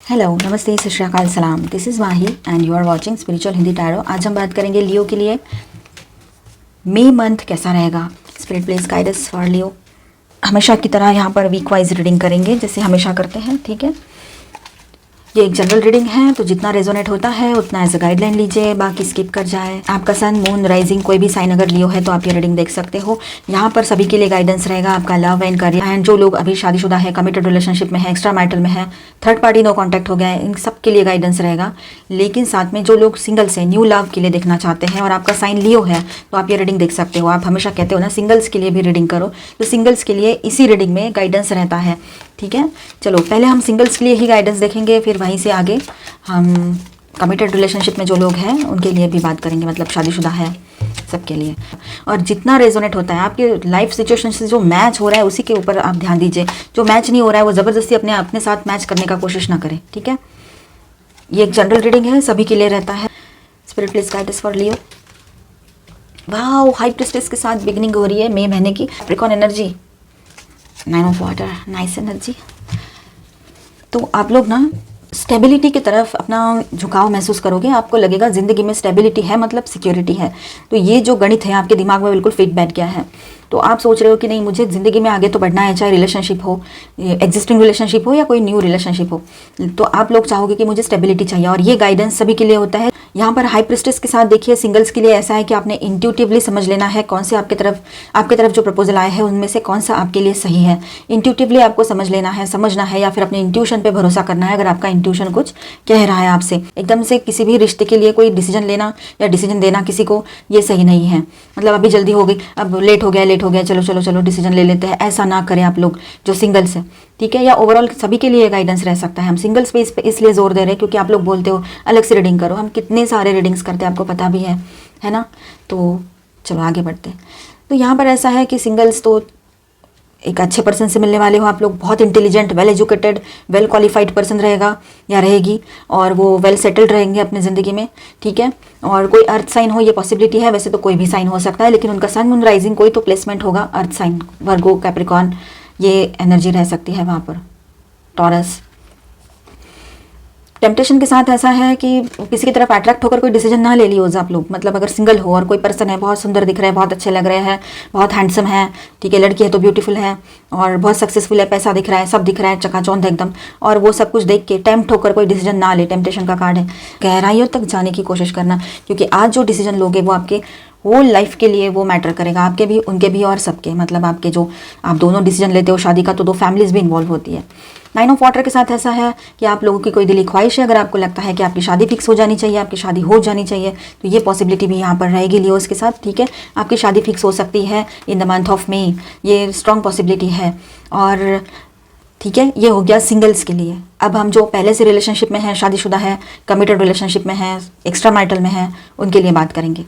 Hello, नमस्ते, सत श्री अकाल, सलाम। This is Mahi and you are watching spiritual Hindi tarot. आज हम बात करेंगे लियो के लिए मई मंथ कैसा रहेगा। Spirit please guide us for Leo. हमेशा की तरह यहाँ पर वीक वाइज रीडिंग करेंगे जैसे हमेशा करते हैं, ठीक है। ये एक जनरल रीडिंग है तो जितना रेजोनेट होता है उतना एज अ गाइडलाइन लीजिए, बाकी स्किप कर जाए। आपका सन, मून, राइजिंग कोई भी साइन अगर लियो है तो आप ये रीडिंग देख सकते हो। यहाँ पर सभी के लिए गाइडेंस रहेगा आपका लव एंड करियर एंड जो लोग अभी शादीशुदा है, कमिटेड रिलेशनशिप में है, एक्स्ट्रा मैरिटल में है, थर्ड पार्टी नो कॉन्टैक्ट हो गया है, इन सब के लिए गाइडेंस रहेगा। लेकिन साथ में जो लोग सिंगल्स हैं, न्यू लव के लिए देखना चाहते हैं और आपका साइन लियो है तो आप ये रीडिंग देख सकते हो। आप हमेशा कहते हो ना सिंगल्स के लिए भी रीडिंग करो, तो सिंगल्स के लिए इसी रीडिंग में गाइडेंस रहता है, ठीक है। चलो पहले हम सिंगल्स के लिए ही गाइडेंस देखेंगे, फिर वहीं से आगे हम कमिटेड रिलेशनशिप में जो लोग हैं उनके लिए भी बात करेंगे, मतलब शादीशुदा है सबके लिए। और जितना रेजोनेट होता है आपके लाइफ सिचुएशन से जो मैच हो रहा है उसी के ऊपर आप ध्यान दीजिए। जो मैच नहीं हो रहा है वो ज़बरदस्ती अपने साथ मैच करने का कोशिश ना करें, ठीक है। ये एक जनरल रीडिंग है, सभी के लिए रहता है। Spirit please guide us for Leo. Wow, high priestess के साथ बिगनिंग हो रही है मई महीने की। Capricorn energy, 9 of water, nice energy. तो आप लोग ना स्टेबिलिटी की तरफ अपना झुकाव महसूस करोगे। आपको लगेगा ज़िंदगी में स्टेबिलिटी है मतलब सिक्योरिटी है। तो ये जो गणित है आपके दिमाग में बिल्कुल फिट बैठ गया है। तो आप सोच रहे हो कि नहीं, मुझे ज़िंदगी में आगे तो बढ़ना है, चाहे रिलेशनशिप हो, एग्जिस्टिंग रिलेशनशिप हो या कोई न्यू रिलेशनशिप हो। तो आप लोग चाहोगे कि मुझे स्टेबिलिटी चाहिए और ये गाइडेंस सभी के लिए होता है। यहाँ पर हाई प्रीस्टेस के साथ देखिए सिंगल्स के लिए ऐसा है कि आपने इंट्यूटिवली समझ लेना है कौन से आपके तरफ जो प्रपोजल आए हैं उनमें से कौन सा आपके लिए सही है। इंट्यूटिवली आपको समझ लेना है, समझना है, या फिर अपने इंट्यूशन पे भरोसा करना है। अगर आपका इंट्यूशन कुछ कह रहा है आपसे, एकदम से किसी भी रिश्ते के लिए कोई डिसीजन लेना या डिसीजन देना किसी को, ये सही नहीं है। मतलब अभी जल्दी हो गई, अब लेट हो गया, चलो डिसीजन ले लेते हैं, ऐसा ना करें आप लोग जो सिंगल्स हैं, ठीक है। या ओवरऑल सभी के लिए गाइडेंस रह सकता है। हम सिंगल स्पेस पे इसलिए जोर दे रहे हैं क्योंकि आप लोग बोलते हो अलग से रीडिंग करो। हम कितने सारे रीडिंग्स करते हैं आपको पता भी है ना। तो चलो आगे बढ़ते हैं। तो यहाँ पर ऐसा है कि सिंगल्स तो एक अच्छे पर्सन से मिलने वाले हो आप लोग। बहुत intelligent, well educated, well qualified person रहेगा या रहेगी और वो वेल सेटल्ड रहेंगे अपनी ज़िंदगी में, ठीक है। और कोई अर्थ साइन हो, ये पॉसिबिलिटी है। वैसे तो कोई भी साइन हो सकता है, लेकिन उनका सन, मून, राइजिंग कोई तो प्लेसमेंट होगा। अर्थ साइन, वर्गो, कैप्रिकॉर्न, ये एनर्जी रह सकती है वहाँ पर। टॉरस। टेम्पटेशन के साथ ऐसा है कि किसी की तरफ अट्रैक्ट होकर कोई डिसीजन ना ले लियो आप लोग। मतलब अगर सिंगल हो और कोई पर्सन है, बहुत सुंदर दिख रहे हैं, बहुत अच्छे लग रहे हैं, बहुत हैंडसम है, ठीक है, लड़की है तो ब्यूटीफुल है और बहुत सक्सेसफुल है, पैसा दिख रहा है, सब दिख रहा है, चकाचौंध एकदम, और वो सब कुछ देख के टेम्प्ट होकर कोई डिसीजन ना ले। टेम्पटेशन का कार्ड है। गहराइयों तक जाने की कोशिश करना, क्योंकि आज जो डिसीजन लोगे वो आपके होल लाइफ के लिए वो मैटर करेगा, आपके भी, उनके भी और सबके। मतलब आपके जो आप दोनों डिसीजन लेते हो शादी का, तो दो फैमिलीज भी इन्वॉल्व होती है। 9 ऑफ वाटर के साथ ऐसा है कि आप लोगों की कोई दिली ख्वाहिश है। अगर आपको लगता है कि आपकी शादी फिक्स हो जानी चाहिए, आपकी शादी हो जानी चाहिए, तो ये पॉसिबिलिटी भी यहाँ पर रहेगी लियोस के साथ, ठीक है। आपकी शादी फिक्स हो सकती है in the month of May, ये स्ट्रॉन्ग पॉसिबिलिटी है। और ठीक है, ये हो गया सिंगल्स के लिए। अब हम जो पहले से रिलेशनशिप में हैं, शादीशुदा है, कमिटेड रिलेशनशिप में हैं, एक्स्ट्रा मैरिटल में हैं, उनके लिए बात करेंगे,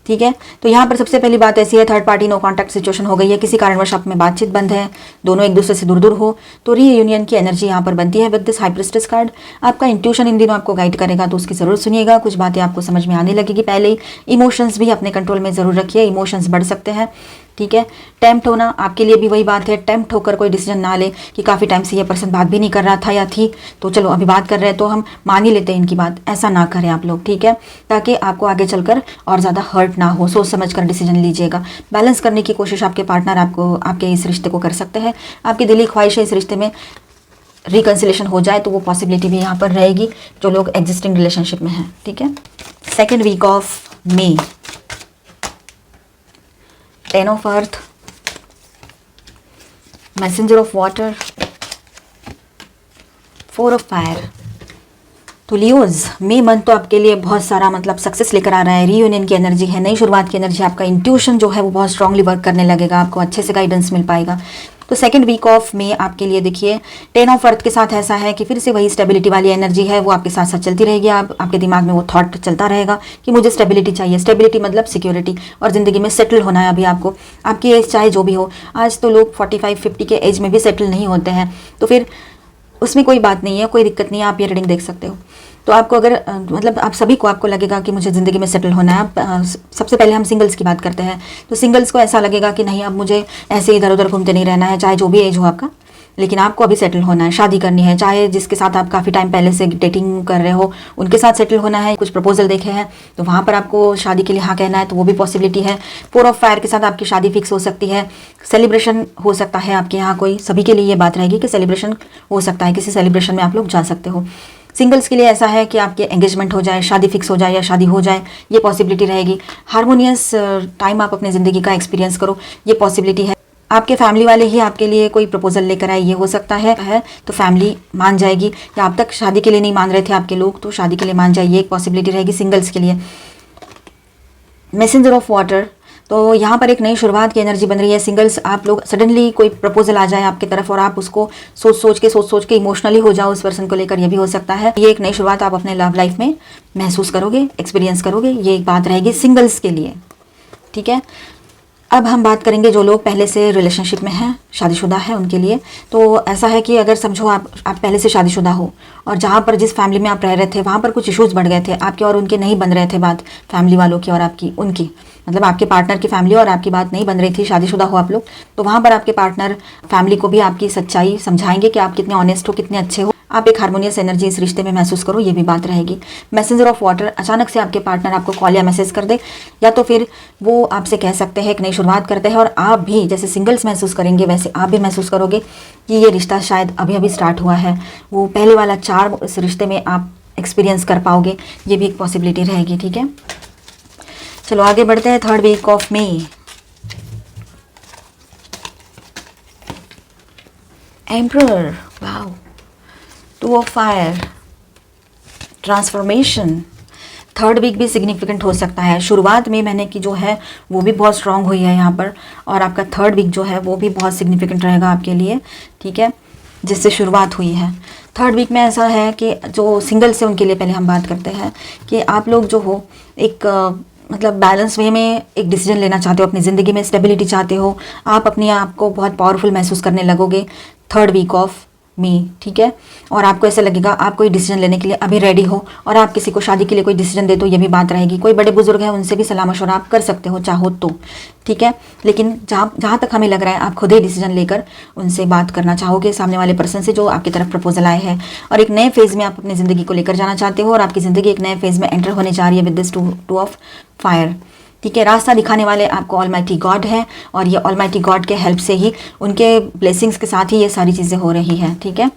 ठीक है। तो यहाँ पर सबसे पहली बात ऐसी है, third party no contact situation हो गई है, किसी कारणवश आप में बातचीत बंद है, दोनों एक दूसरे से दूर दूर हो, तो रीयूनियन की एनर्जी यहाँ पर बनती है with this high priestess card. आपका इंट्यूशन इन दिनों आपको गाइड करेगा, तो उसकी ज़रूर सुनिएगा। कुछ बातें आपको समझ में आने लगेगी पहले ही। इमोशंस भी अपने कंट्रोल में ज़रूर रखिए, इमोशंस बढ़ सकते हैं, ठीक है। टेम्प्ट होना आपके लिए भी वही बात है। टेम्प्ट होकर कोई डिसीजन ना ले कि काफ़ी टाइम से ये पर्सन बात भी नहीं कर रहा था या थी, तो चलो अभी बात कर रहे हैं तो हम मान ही लेते हैं इनकी बात। ऐसा ना करें आप लोग, ठीक है, ताकि आपको आगे चलकर और ज़्यादा हर्ट ना हो। सोच समझ कर डिसीजन लीजिएगा। बैलेंस करने की कोशिश आपके पार्टनर आपको, आपके इस रिश्ते को कर सकते हैं। आपकी दिली ख्वाहिश है इस रिश्ते में रिकन्सिलेशन हो जाए, तो वो पॉसिबिलिटी भी यहाँ पर रहेगी जो लोग एग्जिस्टिंग रिलेशनशिप में हैं, ठीक है। Second week of May, 10 of earth, messenger of water, 4 of fire. तो लियोज, मई मंथ तो आपके लिए बहुत सारा मतलब सक्सेस लेकर आ रहा है। रीयूनियन की एनर्जी है, नई शुरुआत की एनर्जी। आपका इंट्यूशन जो है वो बहुत स्ट्रांगली वर्क करने लगेगा, आपको अच्छे से गाइडेंस मिल पाएगा। तो सेकंड वीक ऑफ मई आपके लिए देखिए 10 ऑफ अर्थ के साथ ऐसा है कि फिर से वही स्टेबिलिटी वाली एनर्जी है, वो आपके साथ साथ चलती रहेगी। आपके दिमाग में वो थॉट चलता रहेगा कि मुझे स्टेबिलिटी चाहिए। स्टेबिलिटी मतलब सिक्योरिटी, और ज़िंदगी में सेटल होना है। अभी आपको, आपकी एज चाहे जो भी हो, आज तो लोग 45-50 के एज में भी सेटल नहीं होते हैं, तो फिर उसमें कोई बात नहीं है, कोई दिक्कत नहीं है। आप ये रीडिंग देख सकते हो। तो आपको अगर मतलब आप सभी को, आपको लगेगा कि मुझे ज़िंदगी में सेटल होना है। सबसे पहले हम सिंगल्स की बात करते हैं। तो सिंगल्स को ऐसा लगेगा कि नहीं, अब मुझे ऐसे इधर उधर घूमते नहीं रहना है, चाहे जो भी एज हो आपका, लेकिन आपको अभी सेटल होना है, शादी करनी है, चाहे जिसके साथ आप काफ़ी टाइम पहले से डेटिंग कर रहे हो उनके साथ सेटल होना है, कुछ प्रपोजल देखे हैं तो वहाँ पर आपको शादी के लिए हाँ कहना है, तो वो भी पॉसिबिलिटी है। 4 ऑफ फायर के साथ आपकी शादी फिक्स हो सकती है। सेलिब्रेशन हो सकता है आपके यहाँ कोई, सभी के लिए ये बात रहेगी कि सेलिब्रेशन हो सकता है, किसी सेलिब्रेशन में आप लोग जा सकते हो। सिंगल्स के लिए ऐसा है कि आपके एंगेजमेंट हो जाए, शादी फिक्स हो जाए या शादी हो जाए, ये पॉसिबिलिटी रहेगी। हारमोनियस टाइम आप अपने ज़िंदगी का एक्सपीरियंस करो, ये पॉसिबिलिटी है। आपके फैमिली वाले ही आपके लिए कोई प्रपोजल लेकर आए, ये हो सकता है तो फैमिली मान जाएगी, या अब तक शादी के लिए नहीं मान रहे थे आपके लोग तो शादी के लिए मान जाए, ये एक पॉसिबिलिटी रहेगी सिंगल्स के लिए। मैसेंजर ऑफ वाटर, तो यहाँ पर एक नई शुरुआत की एनर्जी बन रही है। सिंगल्स आप लोग सडनली कोई प्रपोजल आ जाए आपकी तरफ और आप उसको सोच सोच के इमोशनली हो जाओ उस पर्सन को लेकर, ये भी हो सकता है। ये एक नई शुरुआत आप अपने लव लाइफ में महसूस करोगे, एक्सपीरियंस करोगे, ये एक बात रहेगी सिंगल्स के लिए, ठीक है। अब हम बात करेंगे जो लोग पहले से रिलेशनशिप में हैं, शादीशुदा है उनके लिए। तो ऐसा है कि अगर समझो आप पहले से शादीशुदा हो और जहाँ पर जिस फैमिली में आप रह रहे थे वहाँ पर कुछ इश्यूज़ बढ़ गए थे, आपके और उनके नहीं बन रहे थे बात, फैमिली वालों की और आपकी उनकी, मतलब आपके पार्टनर की फैमिली और आपकी बात नहीं बन रही थी, शादीशुदा हो आप लोग, तो वहाँ पर आपके पार्टनर फैमिली को भी आपकी सच्चाई समझाएंगे कि आप कितने ऑनेस्ट हो, कितने अच्छे हो, आप एक हार्मोनियस एनर्जी इस रिश्ते में महसूस करो, ये भी बात रहेगी। मैसेंजर ऑफ वाटर, अचानक से आपके पार्टनर आपको कॉल या मैसेज कर दे, या तो फिर वो आपसे कह सकते हैं एक नई शुरुआत करते हैं और आप भी जैसे सिंगल्स महसूस करेंगे वैसे आप भी महसूस करोगे कि ये रिश्ता शायद अभी अभी स्टार्ट हुआ है, वो पहले वाला चार्म इस रिश्ते में आप एक्सपीरियंस कर पाओगे, ये भी एक पॉसिबिलिटी रहेगी, ठीक है। चलो आगे बढ़ते हैं। 3rd week of May, emperor, wow, 2 of fire, transformation. 3rd week भी सिग्निफिकेंट हो सकता है। शुरुआत में मैंने की जो है वो भी बहुत स्ट्रांग हुई है यहाँ पर, और आपका 3rd वीक जो है वो भी बहुत सिग्निफिकेंट रहेगा आपके लिए, ठीक है, जिससे शुरुआत हुई है। 3rd वीक में ऐसा है कि जो सिंगल्स है उनके लिए पहले हम बात करते हैं कि आप लोग जो हो एक मतलब बैलेंस वे में एक डिसीजन लेना चाहते हो, अपनी ज़िंदगी में स्टेबिलिटी चाहते हो, आप अपने आप को बहुत पावरफुल महसूस करने लगोगे 3rd वीक ऑफ मई, ठीक है। और आपको ऐसा लगेगा आप कोई डिसीजन लेने के लिए अभी रेडी हो, और आप किसी को शादी के लिए कोई डिसीजन दे तो ये भी बात रहेगी। कोई बड़े बुजुर्ग हैं उनसे भी सलाह मशवरा आप कर सकते हो चाहो तो, ठीक है। लेकिन जहाँ तक हमें लग रहा है आप खुद ही डिसीजन लेकर उनसे बात करना चाहोगे, सामने वाले पर्सन से जो आपकी तरफ प्रपोजल आए हैं, और एक नए फेज़ में आप अपनी ज़िंदगी को लेकर जाना चाहते हो, और आपकी ज़िंदगी एक नए फेज़ में एंटर होने जा रही है विद दिस 2 ऑफ फायर, ठीक है। रास्ता दिखाने वाले आपको ऑलमाइटी गॉड है, और ये ऑलमाइटी गॉड के हेल्प से ही, उनके ब्लेसिंग्स के साथ ही ये सारी चीज़ें हो रही है, ठीक है।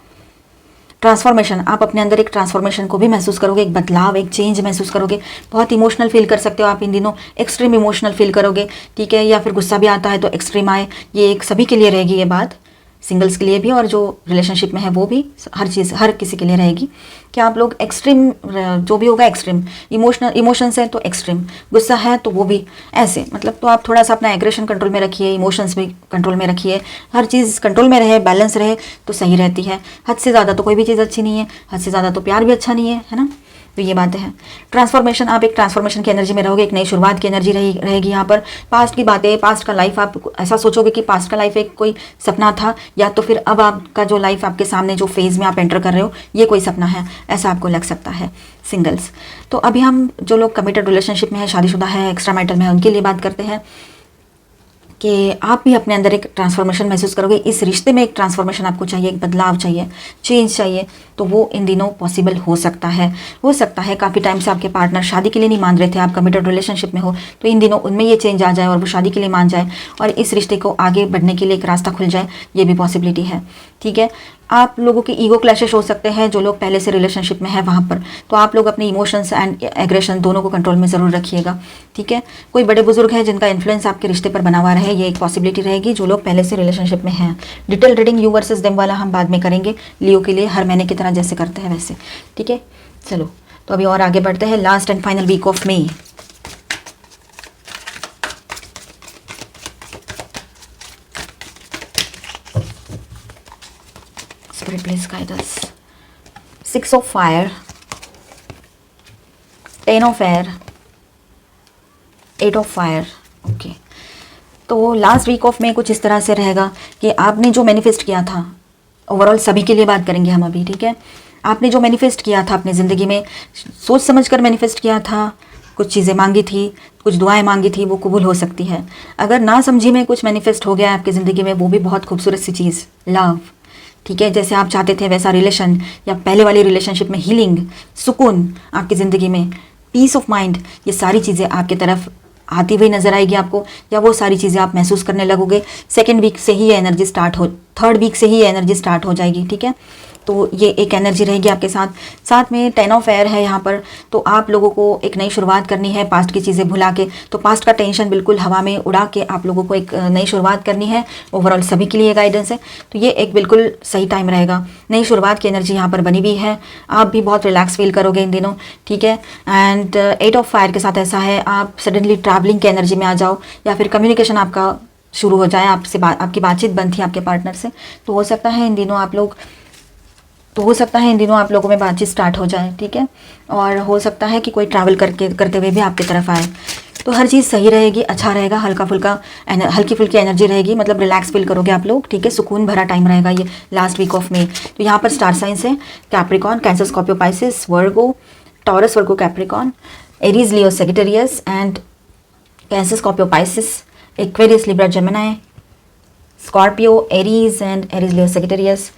ट्रांसफॉर्मेशन, आप अपने अंदर एक ट्रांसफॉर्मेशन को भी महसूस करोगे, एक बदलाव, एक चेंज महसूस करोगे। बहुत इमोशनल फील कर सकते हो आप इन दिनों, एक्सट्रीम इमोशनल फील करोगे, ठीक है, या फिर गुस्सा भी आता है तो एक्सट्रीम आए, ये एक सभी के लिए रहेगी ये बात, सिंगल्स के लिए भी और जो रिलेशनशिप में है वो भी, हर चीज़ हर किसी के लिए रहेगी कि आप लोग एक्सट्रीम, जो भी होगा एक्सट्रीम, इमोशंस है तो एक्सट्रीम, गुस्सा है तो वो भी ऐसे, मतलब तो आप थोड़ा सा अपना एग्रेशन कंट्रोल में रखिए, इमोशंस भी कंट्रोल में रखिए, हर चीज़ कंट्रोल में रहे, बैलेंस रहे तो सही रहती है। हद से ज़्यादा तो कोई भी चीज़ अच्छी नहीं है, हद से ज़्यादा तो प्यार भी अच्छा नहीं है ना, तो ये बातें हैं। ट्रांसफॉर्मेशन, आप एक ट्रांसफॉर्मेशन की एनर्जी में रहोगे, एक नई शुरुआत की एनर्जी रहेगी यहाँ पर। पास्ट की बातें, पास्ट का लाइफ, आप ऐसा सोचोगे कि पास्ट का लाइफ एक कोई सपना था, या तो फिर अब आपका जो लाइफ आपके सामने जो फेज़ में आप एंटर कर रहे हो ये कोई सपना है, ऐसा आपको लग सकता है सिंगल्स। तो अभी हम जो लोग कमिटेड रिलेशनशिप में है, शादीशुदा है, एक्स्ट्रा मैरिटल में है, उनके लिए बात करते हैं कि आप भी अपने अंदर एक ट्रांसफॉर्मेशन महसूस करोगे। इस रिश्ते में एक ट्रांसफॉर्मेशन आपको चाहिए, एक बदलाव चाहिए, चेंज चाहिए, तो वो इन दिनों पॉसिबल हो सकता है। काफ़ी टाइम से आपके पार्टनर शादी के लिए नहीं मान रहे थे, आप कमिटेड रिलेशनशिप में हो, तो इन दिनों उनमें ये चेंज आ जाए और वो शादी के लिए मान जाए और इस रिश्ते को आगे बढ़ने के लिए एक रास्ता खुल जाए, ये भी पॉसिबिलिटी है, ठीक है। आप लोगों के ईगो क्लैशेस हो सकते हैं, जो लोग पहले से रिलेशनशिप में है वहाँ पर, तो आप लोग अपने इमोशंस एंड एग्रेशन दोनों को कंट्रोल में ज़रूर रखिएगा, ठीक है। कोई बड़े बुजुर्ग हैं जिनका इन्फ्लुएंस आपके रिश्ते पर बना हुआ रहे, ये एक पॉसिबिलिटी रहेगी, जो लोग पहले से रिलेशनशिप में हैं। Detail reading you versus them वाला हम बाद में करेंगे, लियो के लिए हर महीने की तरह जैसे करते हैं वैसे, ठीक है। चलो तो अभी और आगे बढ़ते हैं। Last and final week of May, Spirit please guide us. 6 of fire, 10 of air, 8 of fire. Okay, तो लास्ट वीक ऑफ में कुछ इस तरह से रहेगा कि आपने जो मैनिफेस्ट किया था, ओवरऑल सभी के लिए बात करेंगे हम अभी, ठीक है। आपने जो मैनिफेस्ट किया था अपनी ज़िंदगी में, सोच समझकर मैनिफेस्ट किया था, कुछ चीज़ें मांगी थी, कुछ दुआएं मांगी थी, वो कबूल हो सकती है। अगर ना समझी में कुछ मैनिफेस्ट हो गया है आपकी ज़िंदगी में, वो भी बहुत खूबसूरत सी चीज़, लव, ठीक है, जैसे आप चाहते थे वैसा रिलेशन, या पहले वाली रिलेशनशिप में हीलिंग, सुकून आपकी ज़िंदगी में, पीस ऑफ माइंड, ये सारी चीज़ें आपकी तरफ आती हुई नजर आएगी आपको, या वो सारी चीज़ें आप महसूस करने लगोगे। सेकेंड वीक से ही ये एनर्जी स्टार्ट हो, थर्ड वीक से ही ये एनर्जी स्टार्ट हो जाएगी। ठीक है, तो ये एक एनर्जी रहेगी आपके साथ। साथ में 10 ऑफ एयर है यहाँ पर, तो आप लोगों को एक नई शुरुआत करनी है पास्ट की चीज़ें भुला के। तो पास्ट का टेंशन बिल्कुल हवा में उड़ा के आप लोगों को एक नई शुरुआत करनी है। ओवरऑल सभी के लिए गाइडेंस है, तो ये एक बिल्कुल सही टाइम रहेगा। नई शुरुआत की एनर्जी यहाँ पर बनी हुई है, आप भी बहुत रिलैक्स फील करोगे इन दिनों। ठीक है, एंड 8 ऑफ फायर के साथ ऐसा है, आप सडनली ट्रैवलिंग की एनर्जी में आ जाओ, या फिर कम्युनिकेशन आपका शुरू हो जाए, आपकी बातचीत बंद थी आपके पार्टनर से, तो हो सकता है इन दिनों आप लोगों में बातचीत स्टार्ट हो जाए। ठीक है, और हो सकता है कि कोई ट्रैवल करते हुए भी आपकी तरफ आए। तो हर चीज़ सही रहेगी, अच्छा रहेगा, हल्की फुल्की एनर्जी रहेगी, मतलब रिलैक्स फील करोगे आप लोग। ठीक है, सुकून भरा टाइम रहेगा ये लास्ट वीक ऑफ मई। तो यहाँ पर स्टार साइंस है Capricorn, cancer, Scorpio, Pisces, Virgo, Taurus, Virgo, Capricorn, Aries, Leo, Sagittarius and cancer, Scorpio, Pisces, Aquarius, Libra, Gemini, Scorpio, Aries and Aries, Leo, Sagittarius,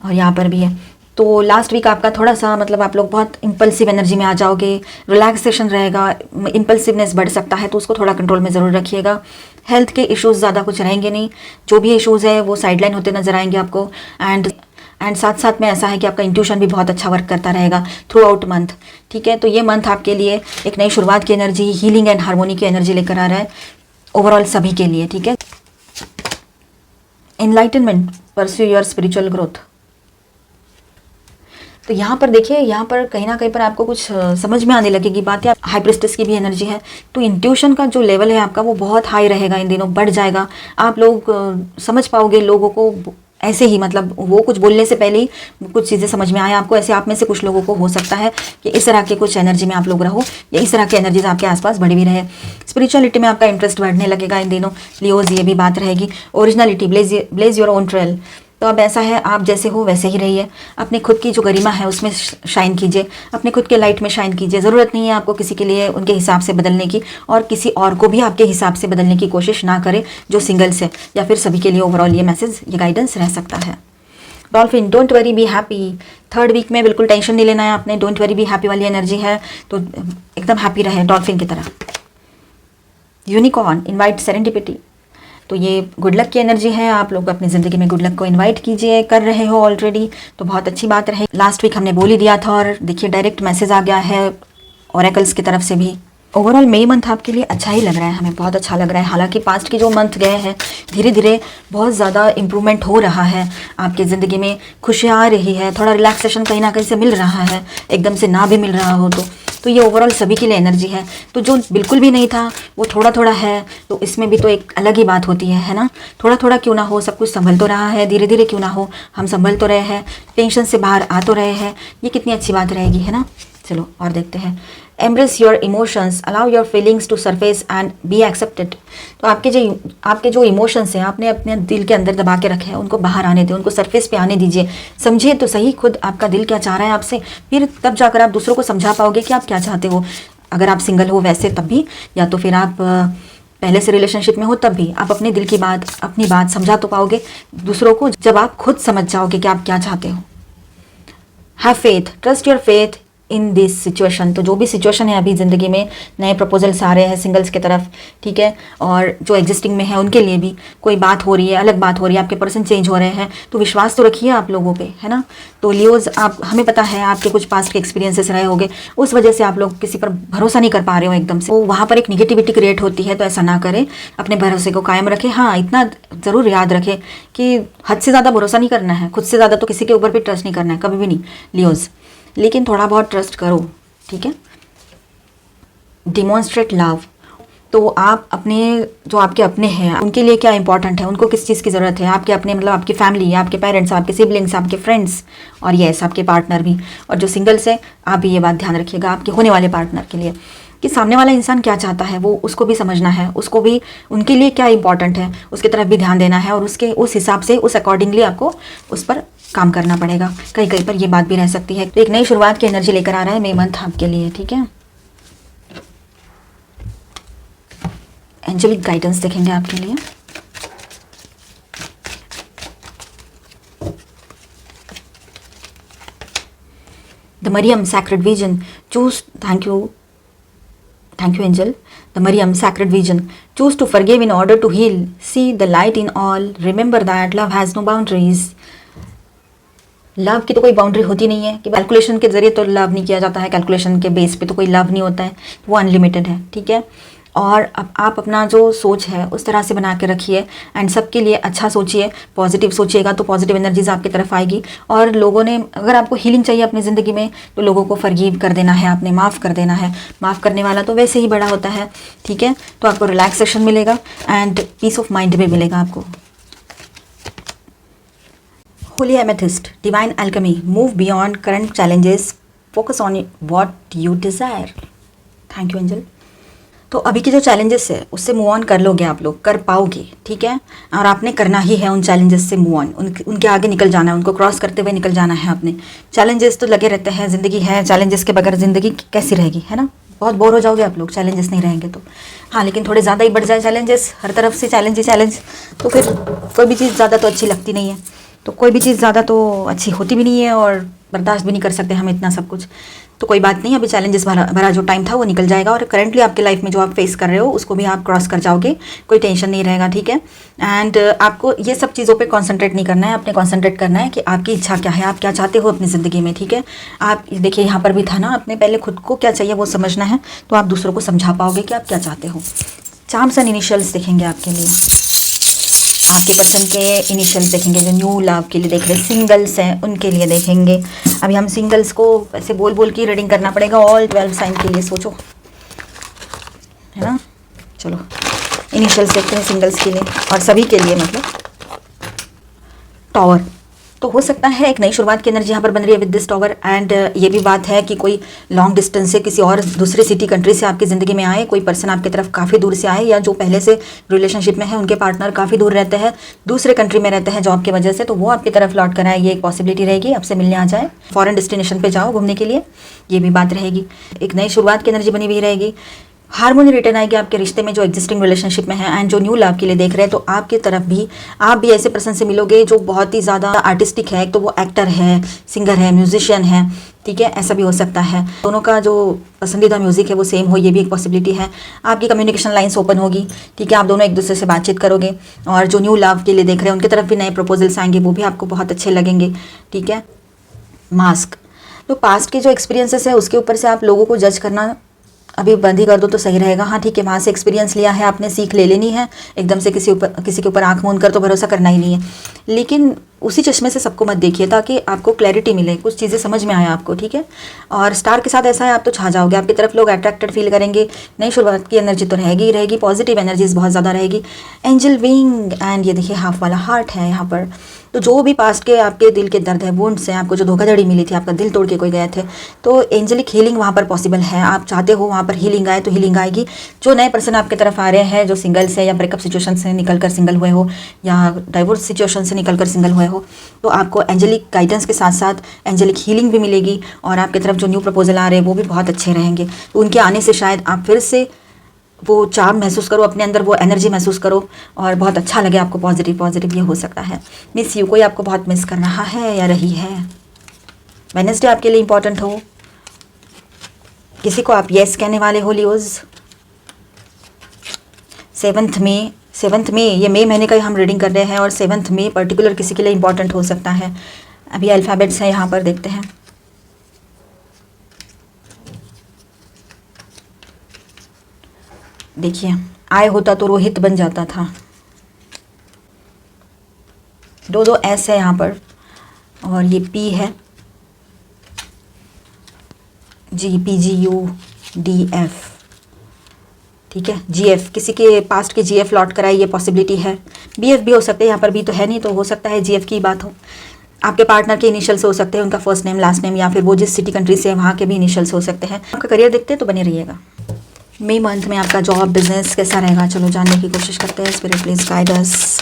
और यहाँ पर भी है। तो लास्ट वीक आपका थोड़ा सा मतलब आप लोग बहुत इम्पल्सिव एनर्जी में आ जाओगे, रिलैक्सेशन रहेगा, इम्पल्सिवनेस बढ़ सकता है, तो उसको थोड़ा कंट्रोल में ज़रूर रखिएगा। हेल्थ के इश्यूज़ ज़्यादा कुछ रहेंगे नहीं, जो भी इश्यूज़ है वो साइडलाइन होते नजर आएंगे आपको। एंड साथ साथ में ऐसा है कि आपका इंट्यूशन भी बहुत अच्छा वर्क करता रहेगा थ्रू आउट मंथ। ठीक है, तो ये मंथ आपके लिए एक नई शुरुआत की एनर्जी, हीलिंग एंड हारमोनी की एनर्जी लेकर आ रहा है ओवरऑल सभी के लिए। ठीक है, enlightenment, pursue your spiritual growth. तो यहाँ पर देखिए, यहाँ पर कहीं ना कहीं पर आपको कुछ समझ में आने लगेगी बात, या हाई प्रिस्टेस की भी एनर्जी है। तो इंट्यूशन का जो लेवल है आपका वो बहुत हाई रहेगा इन दिनों, बढ़ जाएगा। आप लोग समझ पाओगे लोगों को ऐसे ही, मतलब वो कुछ बोलने से पहले ही कुछ चीज़ें समझ में आए आपको। ऐसे आप में से कुछ लोगों को हो सकता है कि इस तरह के कुछ एनर्जी में आप लोग रहो, या इस तरह की एनर्जीज आपके आसपास बढ़ी हुई रहे। स्पिरिचुअलिटी में आपका इंटरेस्ट बढ़ने लगेगा इन दिनों लियोज, ये भी बात रहेगी। Originality, blaze your own trail. तो अब ऐसा है, आप जैसे हो वैसे ही रहिए, अपने खुद की जो गरिमा है उसमें शाइन कीजिए, अपने खुद के लाइट में शाइन कीजिए। ज़रूरत नहीं है आपको किसी के लिए उनके हिसाब से बदलने की, और किसी और को भी आपके हिसाब से बदलने की कोशिश ना करें जो सिंगल्स है, या फिर सभी के लिए ओवरऑल ये मैसेज, ये गाइडेंस रह सकता है। Dolphin, don't worry, be happy. Third week में बिल्कुल टेंशन नहीं लेना है आपने, डोंट वरी, बी हैप्पी वाली एनर्जी है, तो एकदम हैप्पी रहे डॉल्फिन की तरह। Unicorn, invite serendipity. तो ये गुड लक की एनर्जी है, आप लोग अपनी ज़िंदगी में गुड लक को इनवाइट कीजिए, कर रहे हो ऑलरेडी तो बहुत अच्छी बात रहे। लास्ट वीक हमने बोल ही दिया था, और देखिए डायरेक्ट मैसेज आ गया है ओरेकल्स की तरफ से भी। ओवरऑल मई मंथ आपके लिए अच्छा ही लग रहा है, हमें बहुत अच्छा लग रहा है। हालांकि पास्ट के जो मंथ गए हैं धीरे धीरे बहुत ज़्यादा इम्प्रूवमेंट हो रहा है, आपकी ज़िंदगी में खुशियाँ आ रही है, थोड़ा रिलैक्सेशन कहीं ना कहीं से मिल रहा है, एकदम से ना भी मिल रहा हो तो ये ओवरऑल सभी के लिए एनर्जी है। तो जो बिल्कुल भी नहीं था वो थोड़ा थोड़ा है, तो इसमें भी तो एक अलग ही बात होती है ना। थोड़ा थोड़ा क्यों ना हो, सब कुछ संभल तो रहा है, धीरे धीरे क्यों ना हो, हम संभल तो रहे हैं, टेंशन से बाहर आ तो रहे हैं, ये कितनी अच्छी बात रहेगी, है ना। चलो और देखते हैं। Embrace your emotions, allow your feelings to surface and be accepted. तो आपके जो इमोशंस हैं आपने अपने दिल के अंदर दबा के रखे हैं, उनको बाहर आने दें, उनको सरफेस पे आने दीजिए। समझिए तो सही खुद आपका दिल क्या चाह रहा है आपसे, फिर तब जाकर आप दूसरों को समझा पाओगे कि आप क्या चाहते हो। अगर आप सिंगल हो वैसे तब भी, या तो फिर आप पहले से रिलेशनशिप में हो तब भी, आप अपने दिल की बात, अपनी बात समझा तो पाओगे दूसरों को जब आप खुद समझ जाओगे कि आप क्या चाहते हो। Have faith, trust your faith in this situation. तो जो भी सिचुएशन है अभी ज़िंदगी में, नए प्रपोजल्स आ रहे हैं सिंगल्स की तरफ, ठीक है, और जो एग्जिस्टिंग में है उनके लिए भी कोई बात हो रही है, अलग बात हो रही है, आपके पर्सन चेंज हो रहे हैं, तो विश्वास तो रखिए आप लोगों पे, है ना। तो लियोज, आप, हमें पता है आपके कुछ पास्ट के एक्सपीरियंसेस रहे होंगे, उस वजह से आप लोग किसी पर भरोसा नहीं कर पा रहे हो एकदम से, वो वहाँ पर एक निगेटिविटी क्रिएट होती है, तो ऐसा ना करें, अपने भरोसे को कायम रखें। हाँ, इतना ज़रूर याद रखें कि हद से ज़्यादा भरोसा नहीं करना है, खुद से ज़्यादा तो किसी के ऊपर भी ट्रस्ट नहीं करना है, कभी भी नहीं लियोज, लेकिन थोड़ा बहुत ट्रस्ट करो, ठीक है। डिमॉन्स्ट्रेट लव, तो आप अपने जो आपके अपने हैं उनके लिए क्या इंपॉर्टेंट है, उनको किस चीज़ की ज़रूरत है, आपके अपने मतलब आपकी फैमिली, आपके पेरेंट्स, आपके सिबलिंग्स, आपके फ्रेंड्स, और यस आपके पार्टनर भी। और जो सिंगल्स है आप भी ये बात ध्यान रखिएगा आपके होने वाले पार्टनर के लिए, कि सामने वाला इंसान क्या चाहता है, वो उसको भी समझना है, उसको भी उनके लिए क्या इंपॉर्टेंट है उसकी तरफ भी ध्यान देना है, और उसके उस हिसाब से उस अकॉर्डिंगली आपको उस पर काम करना पड़ेगा। कहीं कहीं पर ये बात भी रह सकती है। तो एक नई शुरुआत की एनर्जी लेकर आ रहा है मई मंथ आपके लिए, ठीक है। एंजेलिक गाइडेंस देखेंगे आपके लिए। The Mariam Sacred Vision. Choose, thank you angel. The Mariam Sacred Vision. Choose to forgive in order to heal. See the light in all. Remember that love has no boundaries. Love की तो कोई boundary होती नहीं है कि calculation के जरिए तो लव नहीं किया जाता है, कैलकुलेशन के बेस पे तो कोई लव नहीं होता है, वो अनलिमिटेड है, ठीक है। और अब आप अपना जो सोच है उस तरह से बना के रखिए एंड सबके लिए अच्छा सोचिए, पॉजिटिव सोचिएगा तो पॉजिटिव एनर्जीज आपकी तरफ आएगी। और लोगों ने, अगर आपको हीलिंग चाहिए अपनी ज़िंदगी में तो लोगों को फॉरगिव कर देना है, आपने माफ़ कर देना है। माफ़ करने वाला तो वैसे ही बड़ा होता है, ठीक है। तो आपको रिलैक्सेशन मिलेगा एंड पीस ऑफ माइंड भी मिलेगा आपको। Holy Amethyst, Divine Alchemy, move beyond current challenges, focus on what you desire. Thank you angel. तो अभी के जो चैलेंजेस है उससे मूव ऑन कर लोगे, आप लोग कर पाओगे, ठीक है। और आपने करना ही है उन चैलेंजेस से मूव ऑन, उनके आगे निकल जाना है, उनको क्रॉस करते हुए निकल जाना है आपने। चैलेंजेस तो लगे रहते हैं, ज़िंदगी है, चैलेंजेस के बगैर ज़िंदगी कैसी रहेगी, है ना। बहुत बोर हो जाओगे आप लोग चैलेंजेस नहीं रहेंगे तो। हाँ, लेकिन थोड़े ज़्यादा ही बढ़ जाए चैलेंजेस, हर तरफ से चैलेंज ही चैलेंज, तो फिर कोई भी चीज़ ज़्यादा तो अच्छी लगती नहीं है। तो कोई भी चीज़ ज़्यादा तो अच्छी होती भी नहीं है और बर्दाश्त भी नहीं कर सकते हम इतना सब कुछ। तो कोई बात नहीं, अभी चैलेंजेस भरा जो टाइम था वो निकल जाएगा और करंटली आपके लाइफ में जो आप फेस कर रहे हो उसको भी आप क्रॉस कर जाओगे, कोई टेंशन नहीं रहेगा, ठीक है। एंड आपको ये सब चीज़ों पे कंसंट्रेट नहीं करना है, आपने कंसंट्रेट करना है कि आपकी इच्छा क्या है, आप क्या चाहते हो अपनी ज़िंदगी में, ठीक है। आप देखिए यहाँ पर भी था ना, आपने पहले खुद को क्या चाहिए वो समझना है, तो आप दूसरों को समझा पाओगे कि आप क्या चाहते हो। चार्म्स एंड इनिशियल्स देखेंगे आपके लिए, आपके पर्सन के इनिशियल्स देखेंगे, जो न्यू लव के लिए देख रहे सिंगल्स हैं उनके लिए देखेंगे। अभी हम सिंगल्स को ऐसे बोल बोल के रीडिंग करना पड़ेगा, ऑल 12 साइन के लिए सोचो, है ना। चलो इनिशियल्स देखते हैं सिंगल्स के लिए और सभी के लिए, मतलब टॉवर। तो हो सकता है एक नई शुरुआत की एनर्जी यहाँ पर बन रही है विद दिस टॉवर। एंड ये भी बात है कि कोई लॉन्ग डिस्टेंस से किसी और दूसरे सिटी कंट्री से आपकी ज़िंदगी में आए, कोई पर्सन आपकी तरफ काफ़ी दूर से आए, या जो पहले से रिलेशनशिप में है उनके पार्टनर काफ़ी दूर रहते हैं, दूसरे कंट्री में रहते हैं जॉब की वजह से, तो वो आपकी तरफ लौट कर आए, ये एक पॉसिबिलिटी रहेगी, आपसे मिलने आ जाए, फॉरेन डेस्टिनेशन पर जाओ घूमने के लिए, ये भी बात रहेगी। एक नई शुरुआत की एनर्जी बनी हुई रहेगी। हार्मोनी रिटर्न आएगी आपके रिश्ते में जो एग्जिस्टिंग रिलेशनशिप में है। एंड जो न्यू लव के लिए देख रहे हैं तो आपकी तरफ भी आप भी ऐसे पर्सन से मिलोगे जो बहुत ही ज़्यादा आर्टिस्टिक है, तो वो एक्टर है, सिंगर है, म्यूजिशियन है, ठीक है, ऐसा भी हो सकता है। दोनों का जो पसंदीदा म्यूज़िक है वो सेम हो, ये भी एक पॉसिबिलिटी है। आपकी कम्युनिकेशन लाइन्स ओपन होगी, ठीक है, आप दोनों एक दूसरे से बातचीत करोगे। और जो न्यू लव के लिए देख रहे हैं उनकी तरफ भी नए प्रपोजल्स आएंगे, वो भी आपको बहुत अच्छे लगेंगे, ठीक है। मास्क, तो पास्ट के जो एक्सपीरियंसेस है उसके ऊपर से आप लोगों को जज करना अभी बंद ही कर दो तो सही रहेगा। हाँ ठीक है, वहाँ से एक्सपीरियंस लिया है आपने, सीख ले लेनी है, एकदम से किसी के ऊपर आंख मूंद कर तो भरोसा करना ही नहीं है। लेकिन उसी चश्मे से सबको मत देखिए ताकि आपको क्लैरिटी मिले, कुछ चीज़ें समझ में आए आपको, ठीक है। और स्टार के साथ ऐसा है आप तो छा जाओगे, आपकी तरफ लोग अट्रैक्टेड फील करेंगे। नई शुरुआत की एनर्जी तो रहेगी ही रहेगी, पॉजिटिव एनर्जीज बहुत ज़्यादा रहेगी। एंजल विंग एंड ये देखिए हाफ वाला हार्ट है यहाँ पर। तो जो भी पास्ट के आपके दिल के दर्द है, वुंड्स हैं, आपको जो धोखाधड़ी मिली थी, आपका दिल तोड़ के कोई गए थे, तो एंजलिक हीलिंग वहाँ पर पॉसिबल है। आप चाहते हो वहाँ पर हीलिंग आए तो हीलिंग आएगी। जो नए पर्सन आपके तरफ आ रहे हैं, जो सिंगल्स है या ब्रेकअप सिचुएशन से निकल कर सिंगल हुए हो या डाइवोर्स सिचुएशन से निकल कर सिंगल हुए हो, तो आपको एंजलिक गाइडेंस के साथ साथ एंजलिक हीलिंग भी मिलेगी। और आपकी तरफ जो न्यू प्रपोजल आ रहे हैं वो भी बहुत अच्छे रहेंगे। तो उनके आने से शायद आप फिर से वो चार्म महसूस करो अपने अंदर, वो एनर्जी महसूस करो और बहुत अच्छा लगे आपको, पॉजिटिव ये हो सकता है। मिस यू, कोई आपको बहुत मिस कर रहा है या रही है। वेडनेसडे आपके लिए इंपॉर्टेंट हो, किसी को आप येस कहने वाले हो लियोज। 7th में ये मई महीने का हम रीडिंग कर रहे हैं और 7th में पर्टिकुलर किसी के लिए इंपॉर्टेंट हो सकता है। अभी अल्फ़ाबेट्स हैं यहाँ पर, देखते हैं। देखिए आय होता तो रोहित बन जाता था। 2 एस है यहाँ पर और ये पी है, GPGUDF, ठीक है। GF, किसी के पास्ट के GF लौट कर आए, ये पॉसिबिलिटी है। BF भी हो सकते हैं, यहाँ पर भी तो है नहीं, तो हो सकता है GF की बात हो। आपके पार्टनर के इनिशियल्स हो सकते हैं, उनका फर्स्ट नेम लास्ट नेम, या फिर वो जिस सिटी कंट्री से है वहाँ के भी इनिशियल्स हो सकते हैं। आपका करियर देखते हैं तो बने रहिएगा। मई मंथ में आपका जॉब बिजनेस कैसा रहेगा, चलो जानने की कोशिश करते हैं। Spirit please guide us.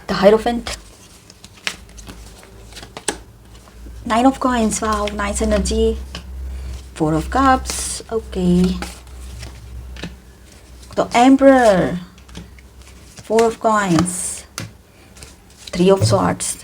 The hierophant, 9 of coins, wow nice energy. 4 of cups, okay. तो emperor, 4 of coins, 3 of swords,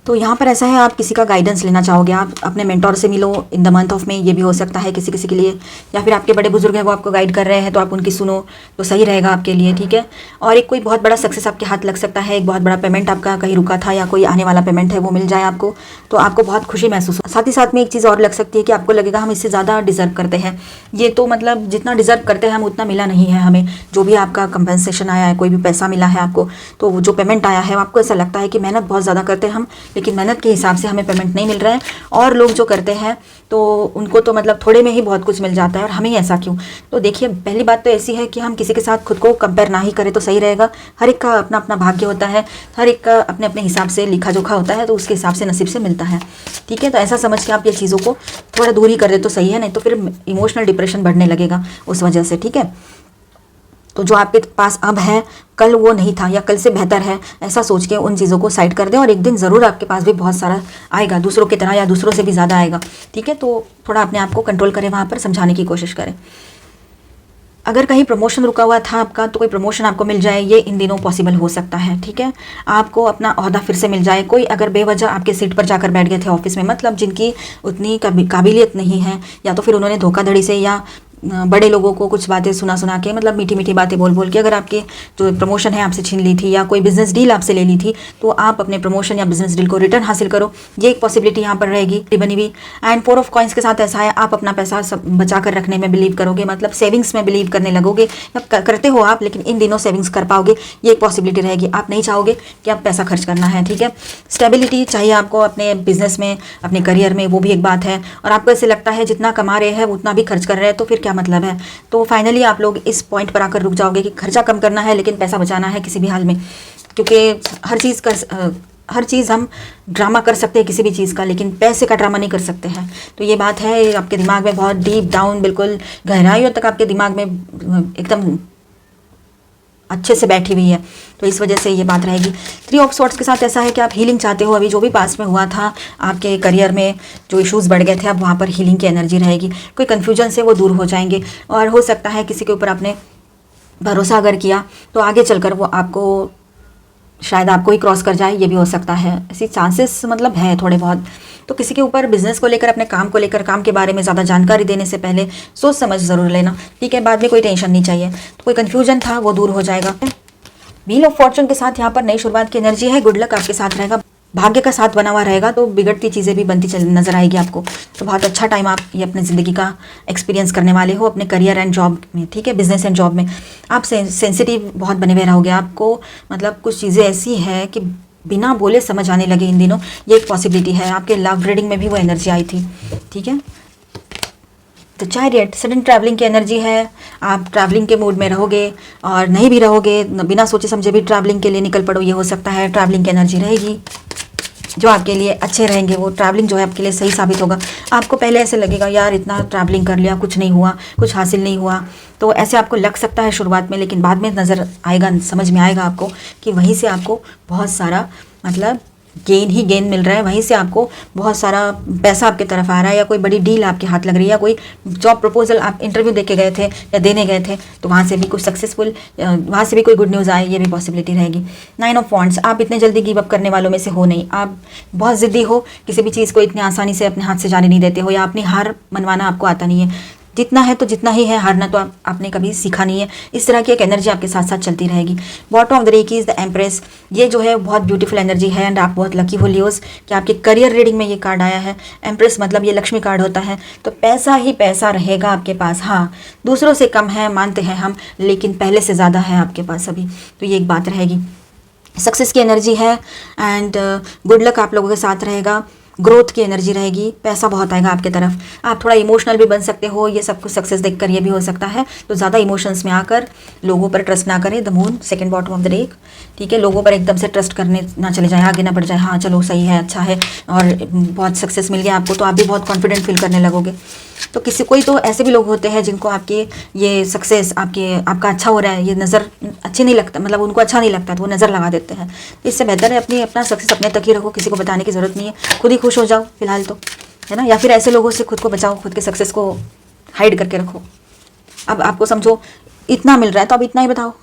तो यहाँ पर ऐसा है, आप किसी का गाइडेंस लेना चाहोगे, आप अपने मेंटोर से मिलो इन द मंथ ऑफ में, ये भी हो सकता है किसी किसी के लिए, या फिर आपके बड़े बुजुर्ग हैं वो आपको गाइड कर रहे हैं तो आप उनकी सुनो तो सही रहेगा आपके लिए, ठीक है। और एक कोई बहुत बड़ा सक्सेस आपके हाथ लग सकता है, एक बहुत बड़ा पेमेंट आपका कहीं रुका था या कोई आने वाला पेमेंट है वो मिल जाए आपको, तो आपको बहुत खुशी महसूस हो। साथ ही साथ में एक चीज़ और लग सकती है कि आपको लगेगा हम इससे ज़्यादा डिजर्व करते हैं, ये तो मतलब जितना डिजर्व करते हैं हम उतना मिला नहीं है हमें, जो भी आपका कंपनसेशन आया है, कोई भी पैसा मिला है आपको, तो जो पेमेंट आया है आपको ऐसा लगता है कि मेहनत बहुत ज़्यादा करते हैं हम, लेकिन मेहनत के हिसाब से हमें पेमेंट नहीं मिल रहा है। और लोग जो करते हैं तो उनको तो मतलब थोड़े में ही बहुत कुछ मिल जाता है, और हमें ऐसा क्यों। तो देखिए, पहली बात तो ऐसी है कि हम किसी के साथ खुद को कंपेयर ना ही करें तो सही रहेगा। हर एक का अपना अपना भाग्य होता है, हर एक का अपने अपने हिसाब से लिखा जोखा होता है, तो उसके हिसाब से नसीब से मिलता है, ठीक है। तो ऐसा समझ के आप ये चीज़ों को थोड़ा दूर ही कर दे तो सही है, नहीं तो फिर इमोशनल डिप्रेशन बढ़ने लगेगा उस वजह से, ठीक है। तो जो आपके पास अब है कल वो नहीं था या कल से बेहतर है, ऐसा सोच के उन चीज़ों को साइड कर दें, और एक दिन ज़रूर आपके पास भी बहुत सारा आएगा, दूसरों की तरह या दूसरों से भी ज़्यादा आएगा, ठीक है। तो थोड़ा अपने आप को कंट्रोल करें, वहाँ पर समझाने की कोशिश करें। अगर कहीं प्रमोशन रुका हुआ था आपका तो कोई प्रमोशन आपको मिल जाए, ये इन दिनों पॉसिबल हो सकता है, ठीक है। आपको अपना ओहदा फिर से मिल जाए। कोई अगर बेवजह आपके सीट पर जाकर बैठ गए थे ऑफिस में, मतलब जिनकी उतनी काबिलियत नहीं है, या तो फिर उन्होंने धोखाधड़ी से या बड़े लोगों को कुछ बातें सुना के, मतलब मीठी मीठी बातें बोल बोल के अगर आपके जो प्रमोशन है आपसे छीन ली थी, या कोई बिजनेस डील आपसे ले ली थी, तो आप अपने प्रमोशन या बिजनेस डील को रिटर्न हासिल करो, ये एक पॉसिबिलिटी यहाँ पर रहेगी बनी हुई। एंड 4 ऑफ कॉइंस के साथ ऐसा है, आप अपना पैसा बचा कर रखने में बिलीव करोगे, मतलब सेविंग्स में बिलीव करने लगोगे, करते हो आप, लेकिन इन दिनों सेविंग्स कर पाओगे, ये एक पॉसिबिलिटी रहेगी। आप नहीं चाहोगे कि आप पैसा खर्च करना है, ठीक है। स्टेबिलिटी चाहिए आपको अपने बिजनेस में, अपने करियर में, वो भी एक बात है। और आपको ऐसे लगता है जितना कमा रहे हैं उतना भी खर्च कर रहे हैं, तो फिर क्या मतलब है। तो फाइनली आप लोग इस पॉइंट पर आकर रुक जाओगे कि खर्चा कम करना है लेकिन पैसा बचाना है किसी भी हाल में, क्योंकि हर चीज़ हम ड्रामा कर सकते हैं किसी भी चीज़ का, लेकिन पैसे का ड्रामा नहीं कर सकते हैं। तो ये बात है आपके दिमाग में बहुत डीप डाउन, बिल्कुल गहराइयों तक आपके दिमाग में एकदम अच्छे से बैठी हुई है, तो इस वजह से ये बात रहेगी। 3 ऑफ सॉर्ट्स के साथ ऐसा है कि आप हीलिंग चाहते हो, अभी जो भी पास में हुआ था आपके करियर में, जो इश्यूज़ बढ़ गए थे, अब वहाँ पर हीलिंग की एनर्जी रहेगी, कोई कन्फ्यूजन से वो दूर हो जाएंगे। और हो सकता है किसी के ऊपर आपने भरोसा अगर किया तो आगे चलकर वो आपको शायद आपको ही क्रॉस कर जाए, ये भी हो सकता है, ऐसी चांसेस मतलब है थोड़े बहुत। तो किसी के ऊपर बिजनेस को लेकर, अपने काम को लेकर, काम के बारे में ज़्यादा जानकारी देने से पहले सोच समझ ज़रूर लेना, ठीक है। बाद में कोई टेंशन नहीं चाहिए, तो कोई कन्फ्यूजन था वो दूर हो जाएगा। व्हील ऑफ फॉर्चून के साथ यहाँ पर नई शुरुआत की एनर्जी है, गुड लक आपके साथ रहेगा, भाग्य का साथ बना हुआ रहेगा, तो बिगड़ती चीज़ें भी बनती नजर आएगी आपको। तो बहुत अच्छा टाइम आप ये अपने ज़िंदगी का एक्सपीरियंस करने वाले हो अपने करियर एंड जॉब में, ठीक है। बिजनेस एंड जॉब में आप सेंसिटिव बहुत बने हुए रहोगे, आपको मतलब कुछ चीज़ें ऐसी है कि बिना बोले समझ आने लगे इन दिनों, ये एक पॉसिबिलिटी है। आपके लव रीडिंग में भी वो एनर्जी आई थी, ठीक है। तो चैरियट सडन ट्रैवलिंग की एनर्जी है, आप ट्रैवलिंग के मूड में रहोगे, और नहीं भी रहोगे बिना सोचे समझे भी ट्रैवलिंग के लिए निकल पड़ो, ये हो सकता है। ट्रैवलिंग की एनर्जी रहेगी जो आपके लिए अच्छे रहेंगे, वो ट्रैवलिंग जो है आपके लिए सही साबित होगा। आपको पहले ऐसे लगेगा यार इतना ट्रैवलिंग कर लिया, कुछ नहीं हुआ, कुछ हासिल नहीं हुआ, तो ऐसे आपको लग सकता है शुरुआत में, लेकिन बाद में नज़र आएगा, समझ में आएगा आपको कि वहीं से आपको बहुत सारा मतलब गेन ही गेन मिल रहा है, वहीं से आपको बहुत सारा पैसा आपके तरफ आ रहा है, या कोई बड़ी डील आपके हाथ लग रही है, या कोई जॉब प्रपोजल आप इंटरव्यू देके गए थे या देने गए थे, तो वहाँ से भी कुछ सक्सेसफुल, वहाँ से भी कोई गुड न्यूज़ आए, ये भी पॉसिबिलिटी रहेगी। 9 ऑफ वॉन्ड्स, आप इतने जल्दी गिव अप करने वालों में से हो नहीं, आप बहुत ज़िद्दी हो, किसी भी चीज़ को इतनी आसानी से अपने हाथ से जाने नहीं देते हो, या अपनी हार मनवाना आपको आता नहीं है। जितना है तो जितना ही है, हारना तो आपने कभी सीखा नहीं है। इस तरह की एक एनर्जी आपके साथ साथ चलती रहेगी। Bottom of the deck is the empress, ये जो है बहुत ब्यूटीफुल एनर्जी है, एंड आप बहुत लकी हो लियोस कि आपके करियर रीडिंग में ये कार्ड आया है। एम्प्रेस मतलब ये लक्ष्मी कार्ड होता है, तो पैसा ही पैसा रहेगा आपके पास। हाँ, दूसरों से कम है मानते हैं हम, लेकिन पहले से ज़्यादा है आपके पास अभी, तो ये एक बात रहेगी। सक्सेस की एनर्जी है, एंड गुड लक आप लोगों के साथ रहेगा। ग्रोथ की एनर्जी रहेगी, पैसा बहुत आएगा आपके तरफ। आप थोड़ा इमोशनल भी बन सकते हो, ये सब कुछ सक्सेस देखकर ये भी हो सकता है, तो ज़्यादा इमोशंस में आकर लोगों पर ट्रस्ट ना करें। The moon second bottom of the deck, ठीक है। लोगों पर एकदम से ट्रस्ट करने ना चले जाए, आगे ना बढ़ जाए, हाँ चलो सही है, अच्छा है, और बहुत सक्सेस मिल गया आपको, तो आप भी बहुत कॉन्फिडेंट फील करने लगोगे। तो कोई तो ऐसे भी लोग होते हैं जिनको आपके ये सक्सेस आपका अच्छा हो रहा है, ये नज़र अच्छी नहीं लगता, मतलब उनको अच्छा नहीं लगता, तो वो नज़र लगा देते हैं। इससे बेहतर है अपना सक्सेस अपने तक ही रखो, किसी को बताने की ज़रूरत नहीं है, खुद ही खुश हो जाओ फिलहाल तो, है ना। या फिर ऐसे लोगों से खुद को बचाओ, खुद के सक्सेस को हाइड करके रखो। अब आपको समझो इतना मिल रहा है तो अब इतना ही बताओ,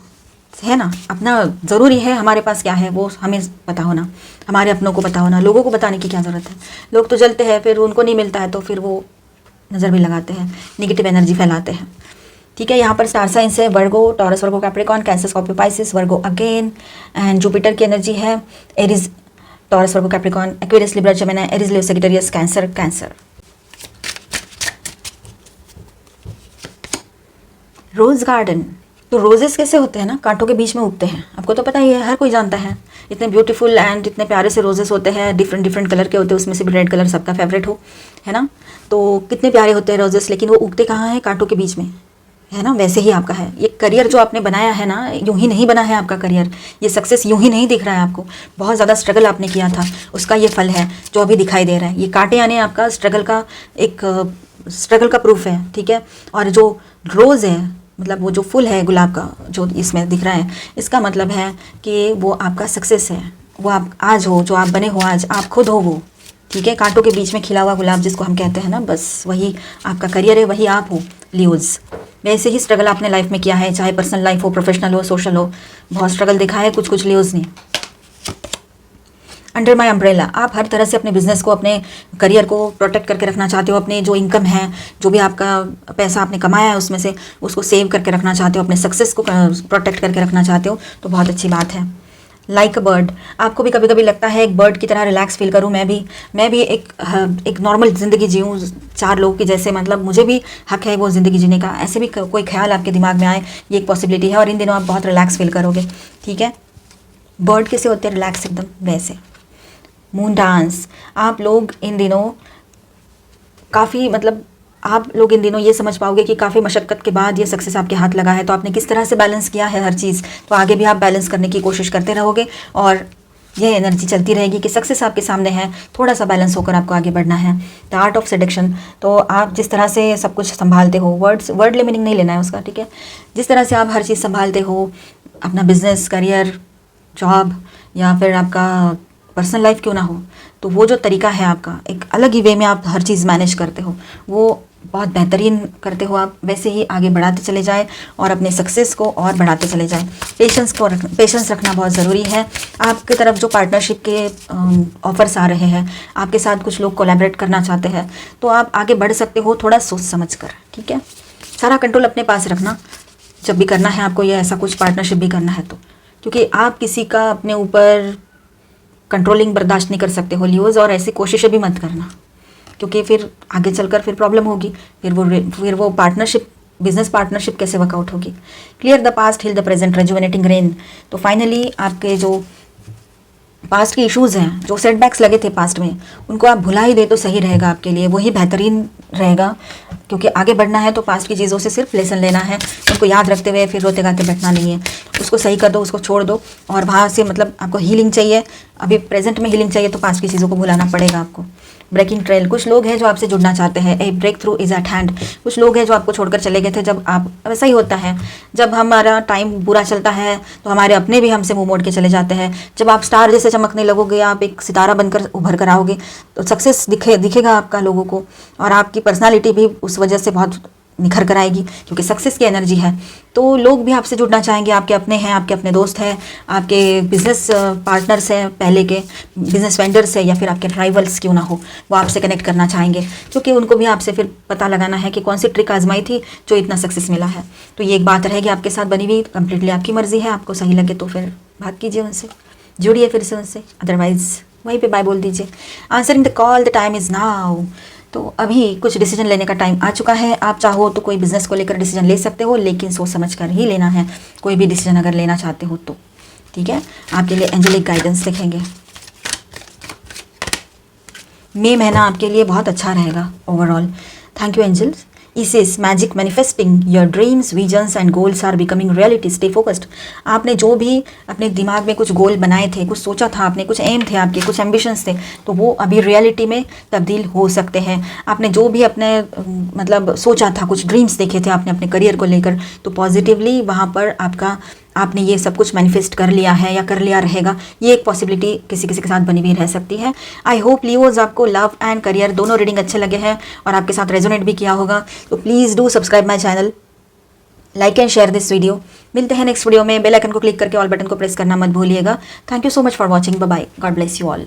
है ना, अपना ज़रूरी है, हमारे पास क्या है वो हमें पता होना, हमारे अपनों को पता होना। लोगों को बताने की क्या ज़रूरत है, लोग तो जलते हैं, फिर उनको नहीं मिलता है तो फिर वो नज़र भी लगाते हैं, नेगेटिव एनर्जी फैलाते हैं। ठीक है, यहाँ पर स्टार साइंस है Virgo, Taurus, Virgo, Capricorn, Cancer, Scorpio, Pisces, Virgo again, and Jupiter की एनर्जी है Aries, Taurus, Virgo, Capricorn, Aquarius, Libra, Gemini, Aries, Leo, Sagittarius, Cancer, Cancer. Rose garden, तो रोजेस कैसे होते हैं ना, कांटों के बीच में उगते हैं, आपको तो पता ही है, हर कोई जानता है। इतने ब्यूटीफुल एंड इतने प्यारे से रोजेस होते हैं, डिफरेंट डिफरेंट कलर के होते हैं, उसमें से भी रेड कलर सबका फेवरेट हो, है ना। तो कितने प्यारे होते हैं रोजेस, लेकिन वो उगते कहाँ हैं, कांटों के बीच में, है ना। वैसे ही आपका है ये करियर जो आपने बनाया है ना, यूं ही नहीं बना है आपका करियर, ये सक्सेस यूं ही नहीं दिख रहा है आपको, बहुत ज़्यादा स्ट्रगल आपने किया था, उसका ये फल है जो अभी दिखाई दे रहा है। ये कांटे आने आपका स्ट्रगल का एक स्ट्रगल का प्रूफ है, ठीक है। और जो रोज़ है, मतलब वो जो फूल है गुलाब का जो इसमें दिख रहा है, इसका मतलब है कि वो आपका सक्सेस है, वो आप आज हो, जो आप बने हो आज, आप खुद हो वो, ठीक है। कांटों के बीच में खिला हुआ गुलाब जिसको हम कहते हैं ना, बस वही आपका करियर है, वही आप हो लियोज़। वैसे ही स्ट्रगल आपने लाइफ में किया है, चाहे पर्सनल लाइफ हो, प्रोफेशनल हो, सोशल हो, बहुत स्ट्रगल दिखा है कुछ कुछ लियोज़ ने। अंडर माई अम्ब्रेला, आप हर तरह से अपने बिजनेस को, अपने करियर को प्रोटेक्ट करके रखना चाहते हो, अपने जो इनकम है, जो भी आपका पैसा आपने कमाया है उसमें से उसको सेव करके रखना चाहते हो, अपने सक्सेस को प्रोटेक्ट करके रखना चाहते हो, तो बहुत अच्छी बात है। लाइक अ बर्ड, आपको भी कभी कभी लगता है एक बर्ड की तरह रिलैक्स फील करूँ, मैं भी एक नॉर्मल ज़िंदगी जीऊँ चार लोगों की जैसे, मतलब मुझे भी हक है वो ज़िंदगी जीने का, ऐसे भी कोई ख्याल आपके दिमाग में आए, ये एक पॉसिबिलिटी है, और इन दिनों आप बहुत रिलैक्स फील करोगे, ठीक है। बर्ड कैसे होते हैं रिलैक्स एकदम वैसे। मून डांस, आप लोग इन दिनों काफ़ी, मतलब आप लोग इन दिनों ये समझ पाओगे कि काफ़ी मशक्क़त के बाद ये सक्सेस आपके हाथ लगा है, तो आपने किस तरह से बैलेंस किया है हर चीज़, तो आगे भी आप बैलेंस करने की कोशिश करते रहोगे, और ये एनर्जी चलती रहेगी कि सक्सेस आपके सामने है, थोड़ा सा बैलेंस होकर आपको आगे बढ़ना है। द आर्ट ऑफ सेडक्शन, तो आप जिस तरह से सब कुछ संभालते हो, वर्ड मीनिंग नहीं लेना है उसका, ठीक है। जिस तरह से आप हर चीज़ संभालते हो, अपना बिजनेस, करियर, जॉब, या फिर आपका पर्सनल लाइफ क्यों ना हो, तो वो जो तरीका है आपका, एक अलग ही वे में आप हर चीज़ मैनेज करते हो, वो बहुत बेहतरीन करते हो आप। वैसे ही आगे बढ़ाते चले जाए और अपने सक्सेस को और बढ़ाते चले जाए। पेशेंस रखना बहुत ज़रूरी है। आपकी तरफ जो पार्टनरशिप के ऑफर्स आ रहे हैं, आपके साथ कुछ लोग कोलैबोरेट करना चाहते हैं, तो आप आगे बढ़ सकते हो थोड़ा सोच समझ कर, ठीक है। सारा कंट्रोल अपने पास रखना जब भी करना है आपको, ये ऐसा कुछ पार्टनरशिप भी करना है तो, क्योंकि आप किसी का अपने ऊपर कंट्रोलिंग बर्दाश्त नहीं कर सकते हो लियोज़, और ऐसी कोशिशें भी मत करना, क्योंकि फिर आगे चलकर फिर प्रॉब्लम होगी, फिर वो पार्टनरशिप, बिजनेस पार्टनरशिप कैसे वर्कआउट होगी। Clear the past, heal the present, rejuvenating rain, तो फाइनली आपके जो पास्ट के इश्यूज़ हैं, जो सेटबैक्स लगे थे पास्ट में, उनको आप भुला ही दे तो सही रहेगा आपके लिए, वही बेहतरीन रहेगा, क्योंकि आगे बढ़ना है तो पास्ट की चीज़ों से सिर्फ लेसन लेना है, उनको याद रखते हुए फिर रोते गाते बैठना नहीं है। उसको सही कर दो, उसको छोड़ दो, और वहाँ से मतलब आपको हीलिंग चाहिए, अभी प्रेजेंट में हीलिंग चाहिए, तो पास्ट की चीज़ों को भुलाना पड़ेगा आपको। ब्रेकिंग ट्रेल, कुछ लोग हैं जो आपसे जुड़ना चाहते हैं, a breakthrough is at hand. कुछ लोग हैं जो आपको छोड़कर चले गए थे, जब आप, वैसा ही होता है, जब हमारा टाइम बुरा चलता है तो हमारे अपने भी हमसे मुंह मोड़ के चले जाते हैं। जब आप स्टार जैसे चमकने लगोगे, आप एक सितारा बनकर उभर कर आओगे, तो सक्सेस दिखेगा आपका लोगों को, और आपकी पर्सनालिटी भी उस वजह से बहुत निखर कर आएगी, क्योंकि सक्सेस की एनर्जी है। तो लोग भी आपसे जुड़ना चाहेंगे, आपके अपने हैं, आपके अपने दोस्त हैं, आपके बिजनेस पार्टनर्स हैं, पहले के बिजनेस वेंडर्स हैं, या फिर आपके राइवल्स क्यों ना हो, वो आपसे कनेक्ट करना चाहेंगे, क्योंकि उनको भी आपसे फिर पता लगाना है कि कौन सी ट्रिक आजमाई थी जो इतना सक्सेस मिला है। तो ये एक बात रहेगी आपके साथ बनी हुई, कंप्लीटली आपकी मर्जी है, आपको सही लगे तो फिर बात कीजिए उनसे, जुड़िए फिर से उनसे, अदरवाइज वहीं पे बाय बोल दीजिए। Answering the call, the time is now, तो अभी कुछ डिसीजन लेने का टाइम आ चुका है। आप चाहो तो कोई बिजनेस को लेकर डिसीजन ले सकते हो, लेकिन सोच समझ कर ही लेना है, कोई भी डिसीजन अगर लेना चाहते हो तो, ठीक है। आपके लिए एंजेलिक गाइडेंस देखेंगे। मई महीना आपके लिए बहुत अच्छा रहेगा ओवरऑल। Thank you angels. इस magic manifesting your dreams, visions and goals are becoming reality, stay focused. आपने जो भी अपने दिमाग में कुछ गोल बनाए थे, कुछ सोचा था आपने, कुछ एम थे आपके, कुछ एम्बिशंस थे, तो वो अभी रियलिटी में तब्दील हो सकते हैं। आपने जो भी अपने मतलब सोचा था, कुछ ड्रीम्स देखे थे आपने अपने करियर को लेकर, तो पॉजिटिवली वहाँ पर आपने ये सब कुछ मैनिफेस्ट कर लिया है या कर लिया रहेगा, ये एक पॉसिबिलिटी किसी किसी के साथ बनी हुई रह सकती है। आई होप लियोज आपको लव एंड करियर दोनों रीडिंग अच्छे लगे हैं और आपके साथ रेजोनेट भी किया होगा, तो please do subscribe my channel like and share this video. मिलते हैं नेक्स्ट वीडियो में। बेल आइकन को क्लिक करके ऑल बटन को प्रेस करना मत भूलिएगा। Thank you so much for watching. Bye bye. God bless you all.